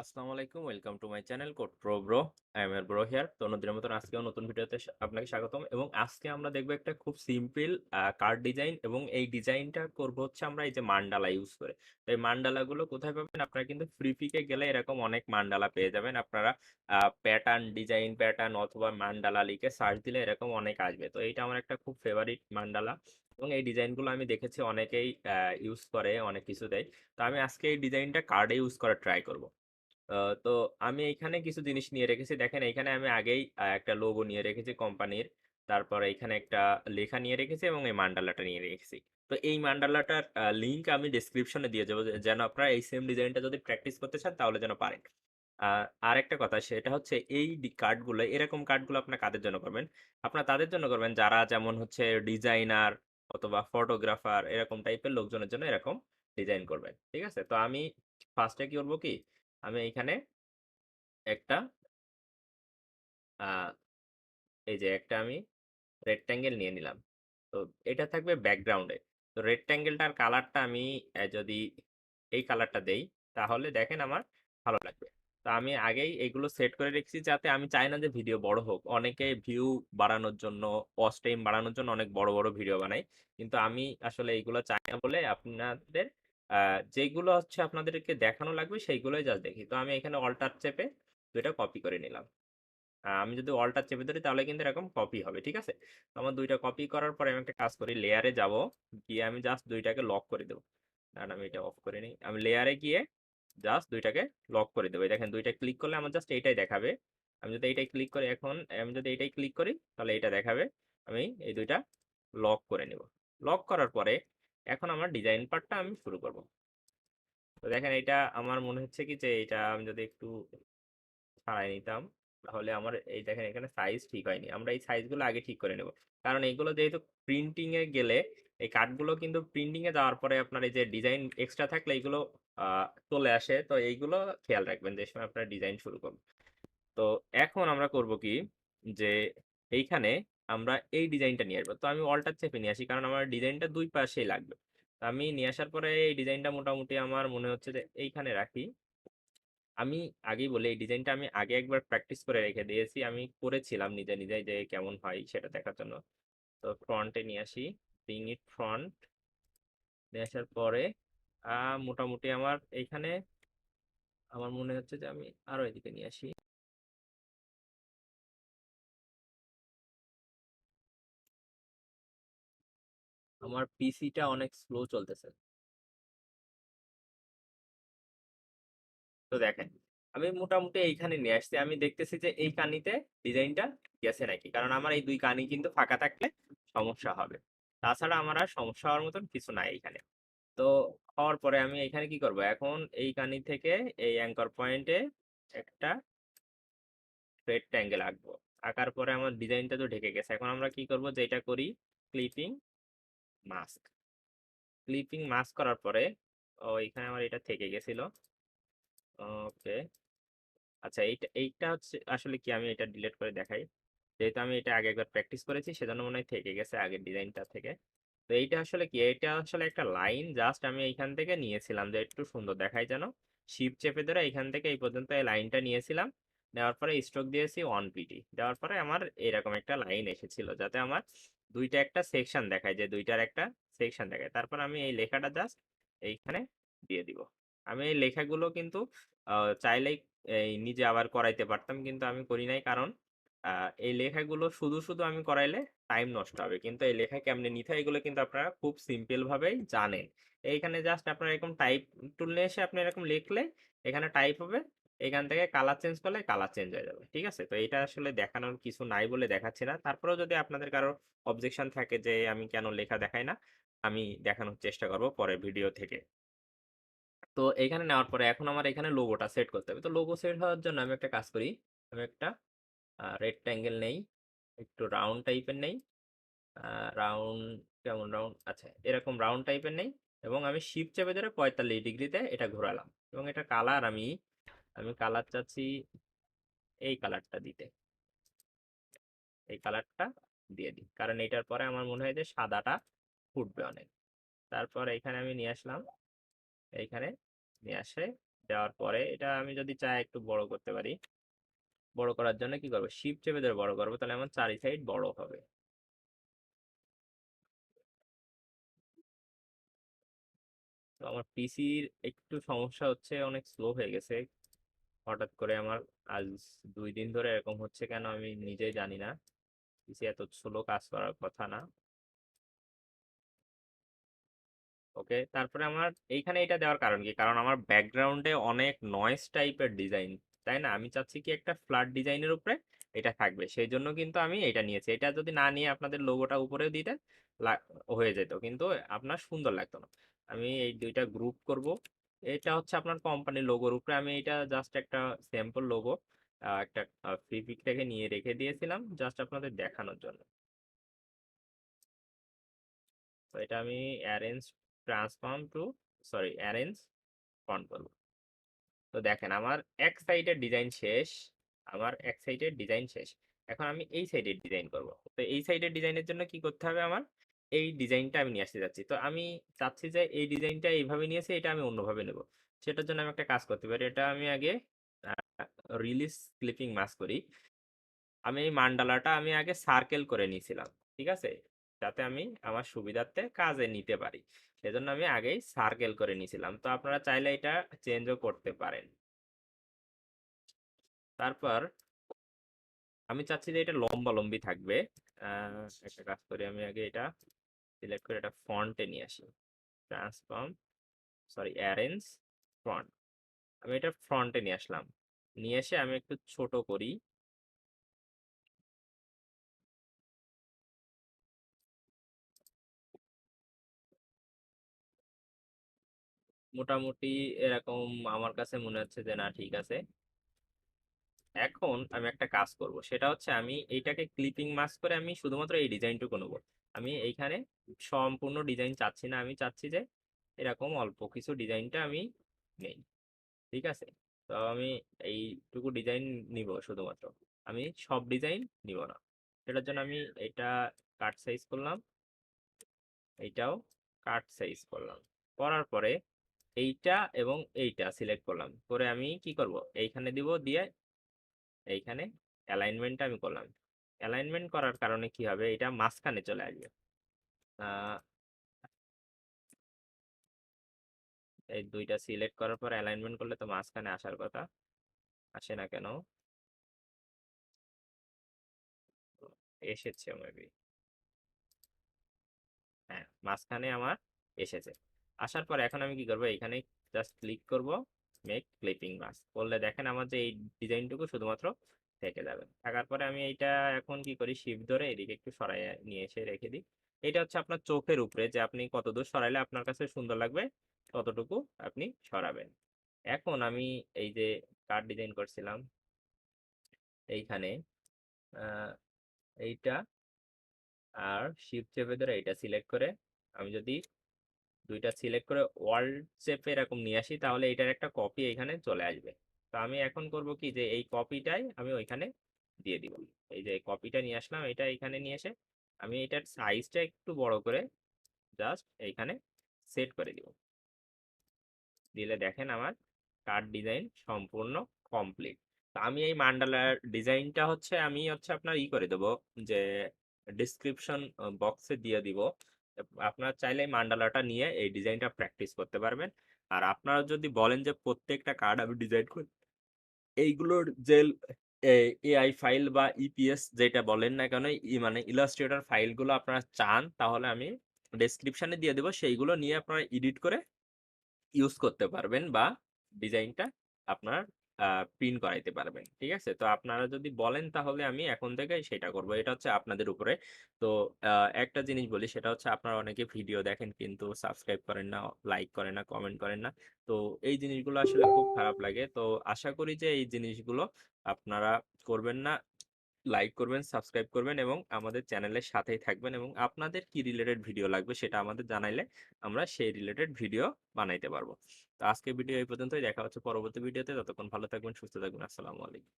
আসসালামু আলাইকুম, welcome to my channel CodePro Bro। I am bro here. তো নদীর মতন আজকেও নতুন ভিডিওতে আপনাকে স্বাগতম। এবং আজকে আমরা দেখবো একটা খুব সিম্পল কার্ড ডিজাইন, এবং এই ডিজাইনটা করবো হচ্ছে আমরা এই যে মান্ডালা ইউজ করে। তো এই মান্ডালাগুলো কোথায় পাবেন? আপনারা কিন্তু ফ্রিপিকে গেলে এরকম অনেক মান্ডালা পেয়ে যাবেন। আপনারা প্যাটার্ন, ডিজাইন প্যাটার্ন অথবা মান্ডালা লিখে সার্চ দিলে এরকম অনেক আসবে। তো এইটা আমার একটা খুব ফেভারিট মান্ডালা, এবং এই ডিজাইনগুলো আমি দেখেছি অনেকেই ইউজ করে, অনেক কিছু দেয়। তো আমি আজকে এই ডিজাইনটা কার্ডে ইউজ করার ট্রাই করব। তো আমি এইখানে কিছু জিনিস নিয়ে রেখেছি। দেখেন, এইখানে আমি আগেই একটা লোগো নিয়ে রেখেছি কোম্পানির। তারপর এখানে একটা লেখা নিয়ে রেখেছি এবং এই মান্ডালাটা নিয়ে রেখেছি। তো এই মান্ডালাটার লিংক আমি ডেসক্রিপশনে দিয়ে যাবো, যেন আপনারা এই সেম ডিজাইনটা যদি প্র্যাকটিস করতে চান তাহলে যেন পারেন। আর একটা কথা, সেটা হচ্ছে এই কার্ডগুলো, এরকম কার্ডগুলো আপনার কাদের জন্য করবেন? আপনার তাদের জন্য করবেন যারা যেমন হচ্ছে ডিজাইনার অথবা ফটোগ্রাফার, এরকম টাইপের লোকজনের জন্য এরকম ডিজাইন করবেন। ঠিক আছে? তো আমি ফার্স্টে কি করবো কি, আমি এইখানে একটা আহ, এই যে একটা আমি রেক্ট্যাঙ্গেল নিয়ে নিলাম। তো এটা থাকবে ব্যাকগ্রাউন্ডে। তো রেক্ট্যাঙ্গেলটার কালারটা আমি যদি এই কালারটা দেই, তাহলে দেখেন আমার ভালো লাগবে। তো আমি আগেই এগুলো সেট করে রেখেছি, যাতে আমি চাই না যে ভিডিও বড় হোক। অনেকে ভিউ বাড়ানোর জন্য, ওয়াচ টাইম বাড়ানোর জন্য অনেক বড় বড় ভিডিও বানাই, কিন্তু আমি আসলে এইগুলো চাই না বলে আপনাদের যেগুলো হচ্ছে আপনাদেরকে দেখানো লাগবে সেইগুলোই জাস্ট দেখি। তো আমি এখানে অল্টার চেপে দুইটা কপি করে নিলাম। আমি যদি অল্টার চেপে ধরি তাহলে কিন্তু এরকম কপি হবে। ঠিক আছে? তো আমার দুইটা কপি করার পরে আমি একটা কাজ করি, লেয়ারে যাব, গিয়ে আমি জাস্ট দুইটাকে লক করে দেবো। কারণ আমি এটা অফ করে নিই। আমি লেয়ারে গিয়ে জাস্ট দুইটাকে লক করে দেবো। এই দেখেন, দুইটা ক্লিক করলে আমার জাস্ট এইটাই দেখাবে। আমি যদি এইটাই ক্লিক করি, এখন আমি যদি এইটাই ক্লিক করি তাহলে এইটা দেখাবে। আমি এই দুইটা লক করে নেব। লক করার পরে এখন আমার ডিজাইন পার্টটা আমি শুরু করব। তো দেখেন, এটা আমার মনে হচ্ছে কি যে এটা আমি যদি একটু ছাড়াই নিতাম, তাহলে আমার এই দেখেন এখানে সাইজ ঠিক হয়নি। আমরা এই সাইজগুলো আগে ঠিক করে নেব, কারণ এইগুলো যেহেতু প্রিন্টিং এ গেলে, এই কার্ডগুলো কিন্তু প্রিন্টিং এ যাওয়ার পরে আপনার এই যে ডিজাইন এক্সট্রা থাকলে এইগুলো চলে আসে। তো এইগুলো খেয়াল রাখবেন যে সময় আপনার ডিজাইন শুরু করবেন। তো এখন আমরা করব কি, যে এইখানে আমরা এই ডিজাইনটা নিয়ে আসবো। তো আমি অল্টার চেপে নিয়ে আসি, কারণ আমার ডিজাইনটা দুই পাশেই লাগবে। তো আমি নিয়ে আসার পরে এই ডিজাইনটা মোটামুটি আমার মনে হচ্ছে যে এইখানে রাখি। আমি আগেই বলি, এই ডিজাইনটা আমি আগে একবার প্র্যাকটিস করে রেখে দিয়েছি, আমি করেছিলাম নিজে নিজে যে কেমন হয় সেটা দেখার জন্য। তো ফ্রন্টে নিয়ে আসি, ব্রিং ইট ফ্রন্ট। নিয়ে আসার পরে মোটামুটি আমার এইখানে আমার মনে হচ্ছে যে আমি আরো এদিকে নিয়ে আসি। আমার পিসিটা অনেক স্লো চলতেছে। তো দেখেন, আমি মোটামুটি এইখানে নিয়ে আসছি। আমি দেখতেছি যে এই কানিতে ডিজাইনটা গেছে নাকি, কারণ আমার এই দুই কানি কিন্তু ফাঁকা থাকলে সমস্যা হবে। তাছাড়া আমার আর সমস্যা হওয়ার মতন কিছু নাই এখানে। তো হওয়ার পরে আমি এখানে কি করব, এখন এই কানি থেকে এই অ্যাঙ্কর পয়েন্টে একটা রেক্ট্যাঙ্গেল আঁকবো। আঁকার পরে আমার ডিজাইনটা তো ঢেকে গেছে। এখন আমরা কি করব, যে এটা করি ক্লিপিং মাস্ক। ক্লিপিং মাস্ক করার পরে এখানে আমার এটা থেকে গেছিল। ওকে, আচ্ছা, এইটা এইটা হচ্ছে আসলে কি, আমি এটা ডিলিট করে দেখাই। যেহেতু আমি এটা আগে একবার প্র্যাকটিস করেছি, সেজন্য মনে হয় থেকে গেছে আগের ডিজাইনটা থেকে। তো এইটা আসলে কি, এটা আসলে একটা লাইন জাস্ট আমি এইখান থেকে নিয়েছিলাম যে একটু সুন্দর দেখায় যেন। শিপ চেপে ধরে এইখান থেকে এই পর্যন্ত এই লাইনটা নিয়েছিলাম। নেওয়ার পরে স্ট্রোক দিয়েছি 1 পিটি, দেওয়ার পরে আমার এরকম একটা লাইন এসেছিল, যাতে আমার দুইটা একটা সেকশন দেখায়, যে দুইটার একটা সেকশন দেখায়। তারপর আমি এই লেখাটা জাস্ট এইখানে দিয়ে দিব। আমি এই লেখাগুলো কিন্তু চাইলেই এই নিজে আবার করাইতে পারতাম, কিন্তু আমি করি নাই, কারণ এই লেখাগুলো শুধু শুধু আমি করাইলে টাইম নষ্ট হবে। কিন্তু এই লেখা কেমনে নিতে হয় এগুলো কিন্তু আপনারা খুব সিম্পল ভাবেই জানেন। এইখানে জাস্ট আপনার এরকম টাইপ টুল নিয়ে এসে আপনি এরকম লিখলে এখানে টাইপ হবে। এখান থেকে কালার চেঞ্জ করলে কালার চেঞ্জ হয়ে যাবে। ঠিক আছে? তো এটা আসলে দেখানোর কিছু নাই বলে দেখাচ্ছি না। তারপরেও যদি আপনাদের কারো অবজেকশন থাকে যে আমি কেন লেখা দেখাই না, আমি দেখানোর চেষ্টা করব পরের ভিডিও থেকে। তো এখানে নেওয়ার পরে এখন আমার এখানে লোগোটা সেট করতে হবে। তো লোগো সেট হওয়ার জন্য আমি একটা কাজ করি, আমি একটা রেক্ট্যাঙ্গেল নেই, একটু রাউন্ড টাইপের নেই। রাউন্ড, কেমন রাউন্ড, আচ্ছা এরকম রাউন্ড টাইপের নেই। এবং আমি শিফট চেপে ধরে 45 ডিগ্রিতে এটা ঘোরালাম। এবং এটা কালার আমি আমি কালার চাচ্ছি এই কালারটা দিতে। এই কালারটা দিয়ে দিই, কারণ এটার পরে আমার মনে হয় যে সাদাটা ফুটবে অনেক। তারপর এখানে আমি নিয়ে আসলাম, এইখানে নিয়ে আসে দেওয়ার পরে এটা আমি যদি চাই একটু বড় করতে পারি। বড় করার জন্য কি করবো, শিফট চেপে ধরে বড় করবো, তাহলে আমার চারি সাইড বড় হবে। তো আমার পিসির একটু সমস্যা হচ্ছে, অনেক স্লো হয়ে গেছে হঠাৎ করে আমার। আজ 2 দিন ধরে এরকম হচ্ছে কেন আমি নিজেই জানি না। পিসি এত স্লো কাজ করার কথা না। ওকে, তারপরে আমার এইখানে এটা দেওয়ার কারণ কি, কারণ আমার ব্যাকগ্রাউন্ডে অনেক নয়েজ টাইপের ডিজাইন, তাই না? আমি চাচ্ছি কি একটা ফ্ল্যাট ডিজাইনের উপরে এটা থাকবে, সেই জন্য কিন্তু আমি এটা নিয়েছি। এটা যদি না নিয়ে আপনাদের লোগোটা উপরেও দিতেন হয়ে যেত, কিন্তু আপনার সুন্দর লাগতো না। আমি এই দুইটা গ্রুপ করব। এটা হচ্ছে আপনার কোম্পানির লোগোর উপরে, আমি এটা জাস্ট একটা স্যাম্পল লোগো একটা ফ্রি পিক থেকে নিয়ে রেখে দিয়েছিলাম জাস্ট আপনাদের দেখানোর জন্য। তো এটা আমি arrange transform to, sorry arrange font করব। তো দেখেন আমার এক সাইডের ডিজাইন শেষ। আমার এক সাইডের ডিজাইন শেষ। এখন আমি এই সাইডের ডিজাইন করব। তো এই সাইডের ডিজাইনের জন্য কি করতে হবে আমার, এই ডিজাইনটা আমি নিয়ে আসতে যাচ্ছি। তো আমি চাচ্ছি যে এই ডিজাইনটা এইভাবে নিয়েছি, এটা আমি অন্যভাবে নেব। সেটার জন্য আমি একটা কাজ করতে পারি, এটা আমি আগে রিলিজ ক্লিপিং মাস্ক করি। আমি এই মান্ডালাটা আমি আগে সার্কেল করে নিয়েছিলাম, ঠিক আছে, যাতে আমি আমার সুবিধার্থে কাজে নিতে পারি। সেজন্য আমি আগেই সার্কেল করে নিয়েছিলাম। তো আপনারা চাইলে এটা চেঞ্জও করতে পারেন। তারপর আমি চাচ্ছি যে এটা লম্বা লম্বি থাকবে। একটা কাজ করি, আমি আগে এটা সিলেক্ট করে এটা ফন্টে নিয়ে আসি। Transform, sorry arrange font. আমি এটা ফ্রন্টে নিয়ে আসলাম। নিয়ে এসে আমি একটু ছোট করি। মোটামুটি এরকম আমার কাছে মনে হচ্ছে যে না, ঠিক আছে। এখন আমি একটা কাজ করব, সেটা হচ্ছে আমি এইটাকে ক্লিপিং মাস্ক করে আমি শুধুমাত্র এই ডিজাইনটুকু নেবো। আমি এইখানে সম্পূর্ণ ডিজাইন চাচ্ছি না, আমি চাচ্ছি যে এরকম অল্প কিছু ডিজাইনটা আমি নেই, ঠিক আছে। তো আমি এইটুকু ডিজাইন নিব শুধুমাত্র, আমি সব ডিজাইন নিব না। সেটার জন্য আমি এটা কাট সাইজ করলাম, এইটাও কাট সাইজ করলাম। করার পরে এইটা এবং এইটা সিলেক্ট করলাম, করে আমি কি করব, এইখানে দিব, দিয়ে এইখানে অ্যালাইনমেন্টটা আমি করলাম। অ্যালাইনমেন্ট করার কারণে কি হবে, এটা মাঝখানে চলে আসবে। আহ, এই দুইটা সিলেক্ট করার পর অ্যালাইনমেন্ট করলে তো মাঝখানে আসার কথা, আসে না কেন? এসেছে মেবি, হ্যাঁ মাঝখানে আমার এসেছে। আসার পর এখন আমি কি করব, এখানে জাস্ট ক্লিক করব, মেক ক্লিপিং মাস্ক করলে দেখেন আমার যে এই ডিজাইনটুকু শুধুমাত্র থেকে যাবে। থাকার পরে আমি এইটা এখন কি করি, শিফট ধরে এদিকে একটু সরাই নিয়ে এসে রেখে দিই। এটা হচ্ছে আপনার চোখের উপরে, যে আপনি কতদূর সরাইলে আপনার কাছে সুন্দর লাগবে ততটুকু আপনি সরাবেন। এখন আমি এই যে কার্ড ডিজাইন করছিলাম এইখানে, আহ, এইটা আর শিফট চেপে ধরে এটা সিলেক্ট করে আমি যদি দুইটা সিলেক্ট করে ওয়ার্ল্ড শেপে এরকম নিয়ে আসি, তাহলে এটার একটা কপি এখানে চলে আসবে। তো আমি এখন করব কি, যে এই কপিটাই আমি ওইখানে দিয়ে দিব। এই যে কপিটা নিয়ে আসলাম, এটা এখানে নিয়ে এসে আমি এটার সাইজটা একটু বড় করে জাস্ট এইখানে সেট করে দিব। দিলে দেখেন আমার কার্ড ডিজাইন সম্পূর্ণ কমপ্লিট। তো আমি এই মান্ডালার ডিজাইনটা হচ্ছে আমি হচ্ছে আপনার করে দেবো, যে ডিসক্রিপশন বক্সে দিয়ে দিব। আপনারা চাইলে এই মান্ডালাটা নিয়ে এই ডিজাইনটা প্র্যাকটিস করতে পারবেন। আর আপনারা যদি বলেন যে প্রত্যেকটা কার্ড আমি ডিজাইন করি, এইগুলোর যে এআই ফাইল বা ইপিএস যেটা বলেন না কেন, মানে ইলাস্ট্রেটর ফাইলগুলো আপনারা চান, তাহলে আমি ডেসক্রিপশনে দিয়ে দেবো, সেইগুলো নিয়ে আপনারা এডিট করে ইউজ করতে পারবেন, বা ডিজাইনটা আপনার প্রিন্ট করাইতে পারবেন, ঠিক আছে। তো আপনারা যদি বলেন তাহলে আমি এখন থেকে সেটা করব, এটা হচ্ছে আপনাদের উপরে। তো একটা জিনিস বলি, সেটা হচ্ছে আপনারা অনেকে ভিডিও দেখেন কিন্তু সাবস্ক্রাইব করেন না, লাইক করেন না, কমেন্ট করেন না। তো এই জিনিসগুলো আসলে খুব খারাপ লাগে। তো আশা করি যে এই জিনিসগুলো আপনারা করবেন না, লাইক করবেন, সাবস্ক্রাইব করবেন এবং আমাদের চ্যানেলের সাথেই থাকবেন, এবং আপনাদের কি রিলেটেড ভিডিও লাগবে সেটা আমাদের জানাইলে আমরা সেই রিলেটেড ভিডিও বানাইতে পারবো। তো আজকে ভিডিও এই পর্যন্তই, দেখা হচ্ছে পরবর্তী ভিডিওতে। ততক্ষণ ভালো থাকবেন, সুস্থ থাকবেন, আসসালামু আলাইকুম।